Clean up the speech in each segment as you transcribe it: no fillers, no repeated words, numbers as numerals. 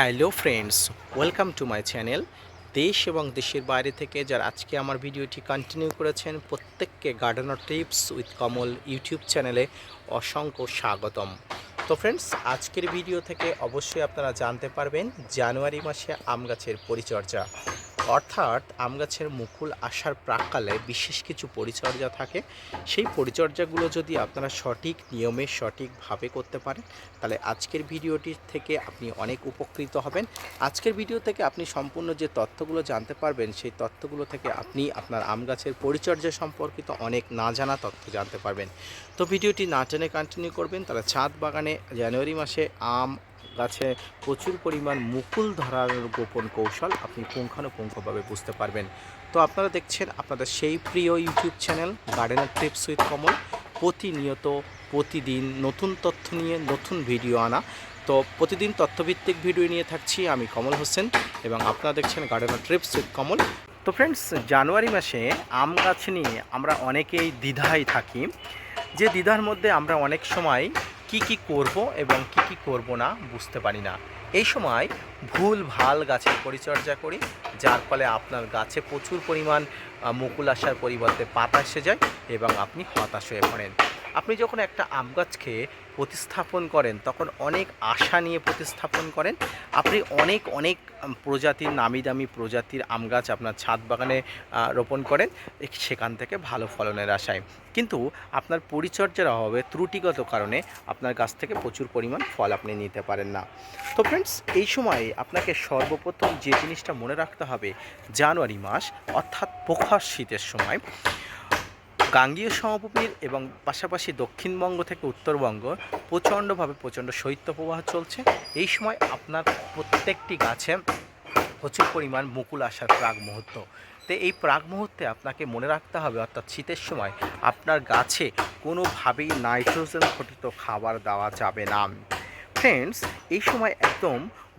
Hello friends, welcome to my channel. দেশ এবং দেশের বাইরে থেকে যারা আজকে আমার ভিডিওটি কন্টিনিউ করেছেন প্রত্যেককে gardener tips with Kamal YouTube চ্যানেলে অসংখ্য স্বাগতম। তো ফ্রেন্ডস, আজকের ভিডিও থেকে অবশ্যই আপনারা জানতে পারবেন জানুয়ারি মাসে আম গাছের পরিচর্যা, অর্থাৎ আম গাছের মুকুল আসার প্রাক্কালে বিশেষ কিছু পরিচর্যা থাকে। সেই পরিচর্যাগুলো যদি আপনারা সঠিক নিয়মে সঠিকভাবে করতে পারেন, তাহলে আজকের ভিডিওটি থেকে আপনি অনেক উপকৃত হবেন। আজকের ভিডিও থেকে আপনি সম্পূর্ণ যে তথ্যগুলো জানতে পারবেন, সেই তথ্যগুলো থেকে আপনি আপনার আম গাছের পরিচর্যা সম্পর্কিত অনেক না জানা তথ্য জানতে পারবেন। তো ভিডিওটি না টেনে কন্টিনিউ করবেন, তাহলে ছাদ বাগানে জানুয়ারি মাসে আম গাছে প্রচুর পরিমাণ মুকুল ধরার গোপন কৌশল আপনি পুঙ্খানুপুঙ্খভাবে বুঝতে পারবেন। তো আপনারা দেখছেন আপনাদের সেই প্রিয় YouTube channel gardener tips with Kamal, প্রতিনিয়ত প্রতিদিন নতুন তথ্য নিয়ে নতুন ভিডিও আনা। তো প্রতিদিন তথ্যভিত্তিক ভিডিও নিয়ে থাকছি আমি কমল হোসেন, এবং আপনারা দেখছেন গার্ডেনার টিপস উইথ কমল। তো ফ্রেন্ডস, জানুয়ারি মাসে আম গাছ নিয়ে আমরা অনেকেই দ্বিধায় থাকি, যে দ্বিধার মধ্যে আমরা অনেক সময় কি করব এবং কি করব না বুঝতে পারি না। এই সময় ভুল ভাল গাছের পরিচর্যা করি, যার ফলে আপনার গাছে প্রচুর পরিমাণ মুকুল আসার পরিবর্তে পাতা এসে যায় এবং আপনি হতাশ হয়ে পড়েন। আপনি যখন একটা আম গাছকে প্রতিস্থাপন করেন, তখন অনেক আশা নিয়ে প্রতিস্থাপন করেন। আপনি অনেক অনেক প্রজাতির নামি দামি প্রজাতির আম গাছ আপনার ছাদ বাগানে রোপণ করেন, সেখান থেকে ভালো ফলনের আশায়। কিন্তু আপনার পরিচর্যার অভাবে, ত্রুটিগত কারণে আপনার গাছ থেকে প্রচুর পরিমাণ ফল আপনি নিতে পারেন না। তো ফ্রেন্ডস, এই সময় আপনাকে সর্বপ্রথম যে জিনিসটা মনে রাখতে হবে, জানুয়ারি মাস অর্থাৎ প্রখর শীতের সময় গাঙ্গীয় সমভূমির এবং পাশাপাশি দক্ষিণবঙ্গ থেকে উত্তরবঙ্গ প্রচণ্ড শৈত্যপ্রবাহ চলছে। এই সময় আপনার প্রত্যেকটি গাছে প্রচুর পরিমাণ মুকুল আসার প্রাক মুহূর্ত। তো এই প্রাক মুহূর্তে আপনাকে মনে রাখতে হবে, অর্থাৎ শীতের সময় আপনার গাছে কোনোভাবেই নাইট্রোজেন ঘটিত খাবার দেওয়া যাবে না। ফ্রেন্ডস, এই সময় একদম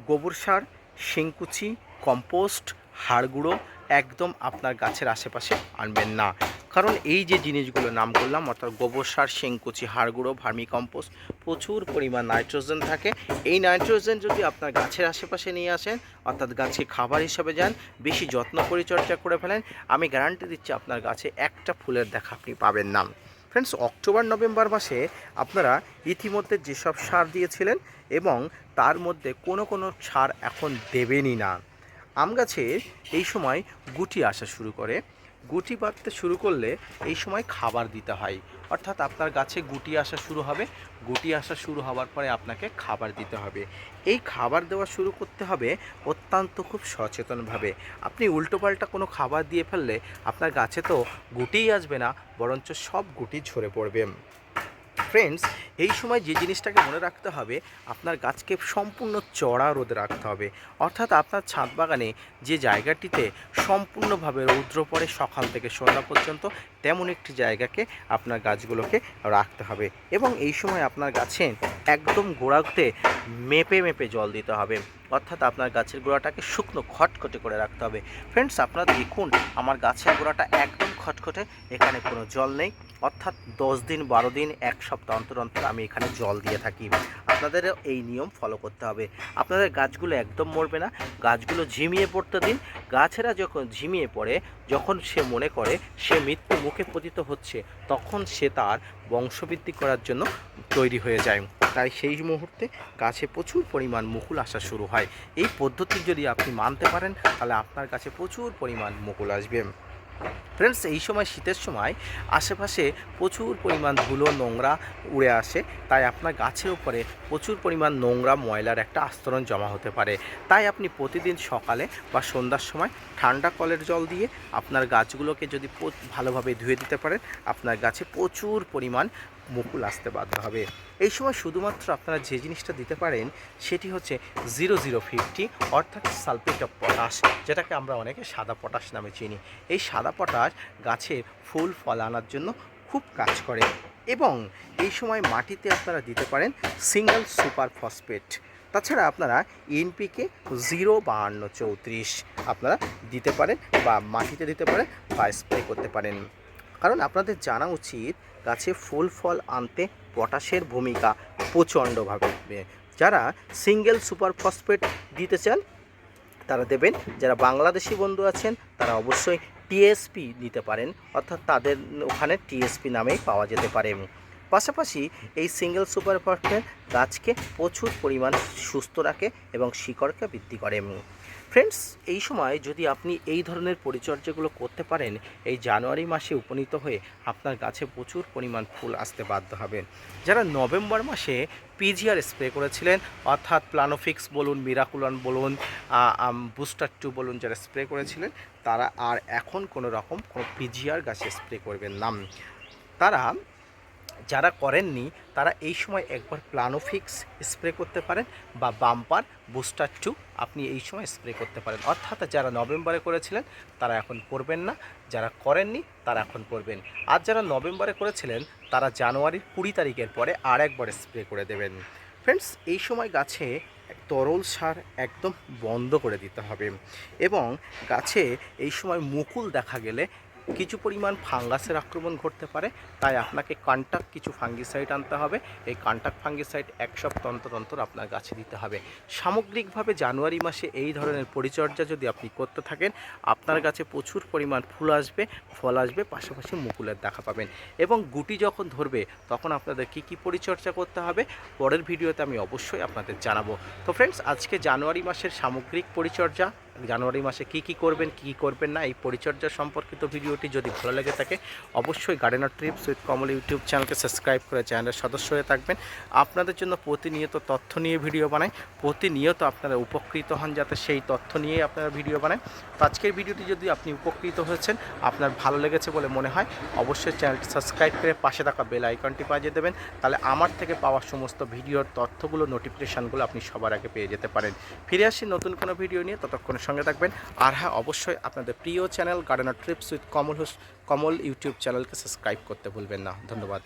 গোবর সার, শিংকুচি, কম্পোস্ট, হাড় গুঁড়ো একদম আপনার গাছের আশেপাশে আনবেন না। কারণ এই যে জিনিসগুলো নাম করলাম, অর্থাৎ গোবর সার, শিংকুচি, হাড় গুঁড়ো, ভার্মি কম্পোস্ট, প্রচুর পরিমাণ নাইট্রোজেন থাকে। এই নাইট্রোজেন যদি আপনার গাছের আশেপাশে নিয়ে আসেন, অর্থাৎ গাছে খাবার হিসাবে যান, বেশি যত্ন পরিচর্যা করে ফেলেন, আমি গ্যারান্টি দিচ্ছি আপনার গাছে একটা ফুলের দেখা আপনি পাবেন না। ফ্রেন্ডস, অক্টোবর নভেম্বর মাসে আপনারা ইতিমধ্যে যেসব সার দিয়েছিলেন এবং তার মধ্যে কোনো সার এখন দেবেনই না। আম গাছের এই সময় গুটি আসা শুরু করে, গুটি বাঁধতে শুরু করলে এই সময় খাবার দিতে হয়, অর্থাৎ আপনার গাছে গুটি আসা শুরু হবে। গুটি আসা শুরু হওয়ার পরে আপনাকে খাবার দিতে হবে। এই খাবার দেওয়া শুরু করতে হবে অত্যন্ত খুব সচেতনভাবে। আপনি উল্টোপাল্টা কোনো খাবার দিয়ে ফেললে আপনার গাছে তো গুটিই আসবে না, বরঞ্চ সব গুটি ঝরে পড়বে। ফ্রেন্ডস, এই সময় যে জিনিসটাকে মনে রাখতে হবে, আপনার গাছকে সম্পূর্ণ চড়া রোদে রাখতে হবে। অর্থাৎ আপনার ছাদ বাগানে যে জায়গাটিতে সম্পূর্ণভাবে রৌদ্র পড়ে সকাল থেকে সন্ধ্যা পর্যন্ত, তেমন একটি জায়গাকে আপনার গাছগুলোকে রাখতে হবে। এবং এই সময় আপনার গাছে একদম গোড়াতে মেপে মেপে জল দিতে হবে, অর্থাৎ আপনার গাছের গোড়াটাকে শুকনো খটখটে করে রাখতে হবে। ফ্রেন্ডস, আপনারা দেখুন আমার গাছের গোড়াটা একদম খটখটে, এখানে কোনো জল নেই, অর্থাৎ 10 দিন 12 দিন 1 সপ্তাহ অন্তর অন্তর আমি এখানে জল দিয়ে থাকি। আপনাদেরও এই নিয়ম ফলো করতে হবে। আপনাদের গাছগুলো একদম মরবে না, গাছগুলো ঝিমিয়ে পড়তে দিন। গাছেরা যখন ঝিমিয়ে পড়ে, যখন সে মনে করে সে মৃত্যু মুখে পতিত হচ্ছে, তখন সে তার বংশবৃদ্ধি করার জন্য তৈরি হয়ে যায়। তাই সেই মুহূর্তে গাছে প্রচুর পরিমাণ মুকুল আসা শুরু হয়। এই পদ্ধতি যদি আপনি মানতে পারেন, তাহলে আপনার কাছে প্রচুর পরিমাণ মুকুল আসবে। ফ্রেন্ডস, এই সময় শীতের সময় আশেপাশে প্রচুর পরিমাণ ধুলো নোংরা উড়ে আসে, তাই আপনার গাছের উপরে প্রচুর পরিমাণ নোংরা ময়লার একটা আস্তরণ জমা হতে পারে। তাই আপনি প্রতিদিন সকালে বা সন্ধ্যার সময় ঠান্ডা কলের জল দিয়ে আপনার গাছগুলোকে যদি ভালোভাবে ধুয়ে দিতে পারেন, আপনার গাছে প্রচুর পরিমাণ মুকুল আসতে বাধ্য হবে। এই সময় শুধুমাত্র আপনারা যে জিনিসটা দিতে পারেন সেটি হচ্ছে 0050, অর্থাৎ সালফেট অফ পটাশ, যেটাকে আমরা অনেকে সাদা পটাশ নামে চিনি। এই সাদা পটাশ গাছের ফুল ফল আনার জন্য খুব কাজ করে। এবং এই সময় মাটিতে আপনারা দিতে পারেন সিঙ্গেল সুপার ফসফেট। তাছাড়া আপনারা এনপিকে 05234 আপনারা দিতে পারেন, বা মাটিতে দিতে পারেন, বা স্প্রে করতে পারেন। কারণ আপনাদের জানা উচিত গাছে ফুল ফল আনতে পটাশের ভূমিকা প্রচণ্ডভাবে যারা সিঙ্গেল সুপার ফসফেট দিতে চান তারা দেবেন। যারা বাংলাদেশি বন্ধু আছেন তারা অবশ্যই টিএসপি নিতে পারেন, অর্থাৎ তাদের ওখানে টিএসপি নামেই পাওয়া যেতে পারে। পাশাপাশি এই সিঙ্গেল সুপার ফসফেট গাছকে প্রচুর পরিমাণ সুস্থ রাখে এবং শিকড়কে বৃদ্ধি করে। ফ্রেন্ডস, এই সময় যদি আপনি এই ধরনের পরিচর্যাগুলো করতে পারেন, এই জানুয়ারি মাসে উপনীত হয়ে আপনার গাছে প্রচুর পরিমাণ ফুল আসতে বাধ্য হবে। যারা নভেম্বর মাসে পিজিআর স্প্রে করেছিলেন, অর্থাৎ প্লানোফিক্স বলুন, মিরাকুলন বলুন, বুস্টার 2 বলুন, যারা স্প্রে করেছিলেন তারা আর এখন কোনো রকম কোনো পিজিআর গাছে স্প্রে করবেন না। তারা যারা করেননি তারা এই সময় একবার প্লানোফিক্স স্প্রে করতে পারেন বা বাম্পার বুস্টার 2 আপনি এই সময় স্প্রে করতে পারেন। অর্থাৎ যারা নভেম্বরে করেছিলেন তারা এখন করবেন না, যারা করেননি তারা এখন করবেন। আর যারা নভেম্বরে করেছিলেন তারা জানুয়ারির 20 তারিখের পরে আর একবার স্প্রে করে দেবেন। ফ্রেন্ডস, এই সময় গাছে তরল সার একদম বন্ধ করে দিতে হবে এবং গাছে এই সময় মুকুল দেখা গেলে কিছু পরিমাণ ফাঙ্গাসের আক্রমণ ঘটতে পারে, তাই আপনাকে কন্টাক্ট কিছু ফাঙ্গিসাইড আনতে হবে। এই কন্টাক্ট ফাঙ্গিসাইড 1 সপ্তাহ অন্তর অন্তর আপনার গাছে দিতে হবে। সামগ্রিকভাবে জানুয়ারি মাসে এই ধরনের পরিচর্যা যদি আপনি করতে থাকেন, আপনার গাছে প্রচুর পরিমাণ ফুল আসবে, ফল আসবে, পাশাপাশি মুকুলের দেখা পাবেন এবং গুটি যখন ধরবে তখন আপনাদের কী পরিচর্যা করতে হবে পরের ভিডিওতে আমি অবশ্যই আপনাদের জানাবো। তো ফ্রেন্ডস, আজকে জানুয়ারি মাসের সামগ্রিক পরিচর্যা, জানুয়ারি মাসে কী করবেন কী করবেন না, এই পরিচর্যা সম্পর্কিত ভিডিওটি যদি ভালো লেগে থাকে অবশ্যই gardener TRIPS with Kamal YouTube চ্যানেলকে সাবস্ক্রাইব করে চ্যানেলের সদস্য হয়ে থাকবেন। আপনাদের জন্য প্রতিনিয়ত তথ্য নিয়ে ভিডিও বানাই, প্রতিনিয়ত আপনারা উপকৃত হন যাতে সেই তথ্য নিয়ে আপনারা ভিডিও বানায়। তো আজকের ভিডিওটি যদি আপনি উপকৃত হয়েছেন, আপনার ভালো লেগেছে বলে মনে হয়, অবশ্যই চ্যানেলটি সাবস্ক্রাইব করে পাশে থাকা বেল আইকনটি বাজিয়ে দেবেন। তাহলে আমার থেকে পাওয়া সমস্ত ভিডিওর তথ্যগুলো, নোটিফিকেশানগুলো আপনি সবার আগে পেয়ে যেতে পারেন। ফিরে আসি নতুন কোনো ভিডিও নিয়ে, ততক্ষণ সঙ্গে থাকবেন। আর হ্যাঁ, অবশ্যই আপনাদের প্রিয় channel gardener TRIPS with Kamal YouTube চ্যানেলকে সাবস্ক্রাইব করতে ভুলবেন না। ধন্যবাদ।